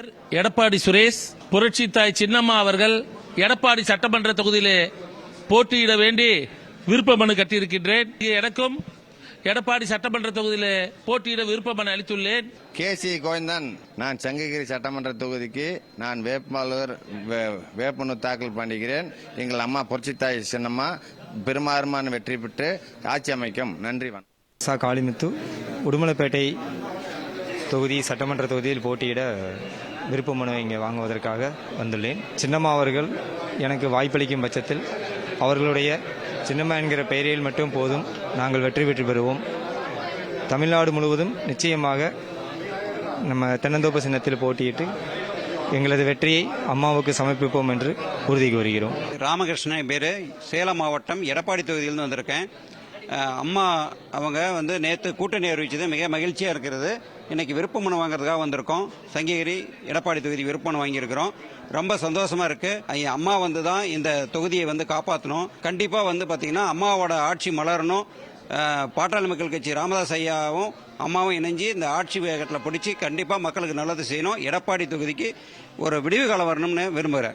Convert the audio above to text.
பெயர் எடப்பாடி சுரேஷ். புரட்சி தாய் சின்னம்மா அவர்கள் எடப்பாடி சட்டமன்ற தொகுதியிலே போட்டியிட வேண்டி விருப்ப மனு கட்டியிருக்கின்றேன். எனக்கும் எடப்பாடி சட்டமன்ற தொகுதியிலே போட்டியிட விருப்ப மனு அளித்துள்ளேன். கேசி கோவிந்தன். நான் சங்ககிரி சட்டமன்ற தொகுதிக்கு நான் வேட்புமனு தாக்கல் பண்ணுகிறேன். எங்கள் அம்மா புரட்சித்தாய் சின்னம்மா பெரும்பான்மையான வெற்றி பெற்று ஆட்சி அமைக்கும். நன்றி. காளிமுத்து. உடுமலைப்பேட்டை தொகுதி சட்டமன்ற தொகுதியில் போட்டியிட விருப்ப மனு இங்கே வாங்குவதற்காக வந்துள்ளேன். சின்னம்மா அவர்கள் எனக்கு வாய்ப்பளிக்கும் பட்சத்தில் அவர்களுடைய சின்னம்மா என்கிற பெயரில் மட்டும் போதும், நாங்கள் வெற்றி பெறுவோம். தமிழ்நாடு முழுவதும் நிச்சயமாக நம்ம தென்னந்தோப்பு சின்னத்தில் போட்டியிட்டு எங்களது வெற்றியை அம்மாவுக்கு சமர்ப்பிப்போம் என்று உறுதி கூறுகிறோம். ராமகிருஷ்ணன் பேர், சேலம் மாவட்டம் எடப்பாடி தொகுதியிலிருந்து வந்திருக்கேன். அம்மா அவங்க நேற்று கூட்டணி அறிவிச்சது மிக மகிழ்ச்சியாக இருக்கிறது. இன்னைக்கு விருப்ப மனு வாங்குறதுக்காக வந்திருக்கோம். சங்ககிரி எடப்பாடி தொகுதி விருப்ப மனு வாங்கியிருக்கிறோம். ரொம்ப சந்தோஷமா இருக்கு. அம்மா தான் இந்த தொகுதியை காப்பாற்றணும். கண்டிப்பாக பார்த்தீங்கன்னா அம்மாவோட ஆட்சி மலரணும். பாட்டாளி மக்கள் கட்சி ராமதாஸ் ஐயாவும் அம்மாவும் இணைஞ்சு இந்த ஆட்சி வேகத்தில் பிடிச்சி கண்டிப்பாக மக்களுக்கு நல்லது செய்யணும். எடப்பாடி தொகுதிக்கு ஒரு விடிவு காலம் வரணும்னு விரும்புகிறேன்.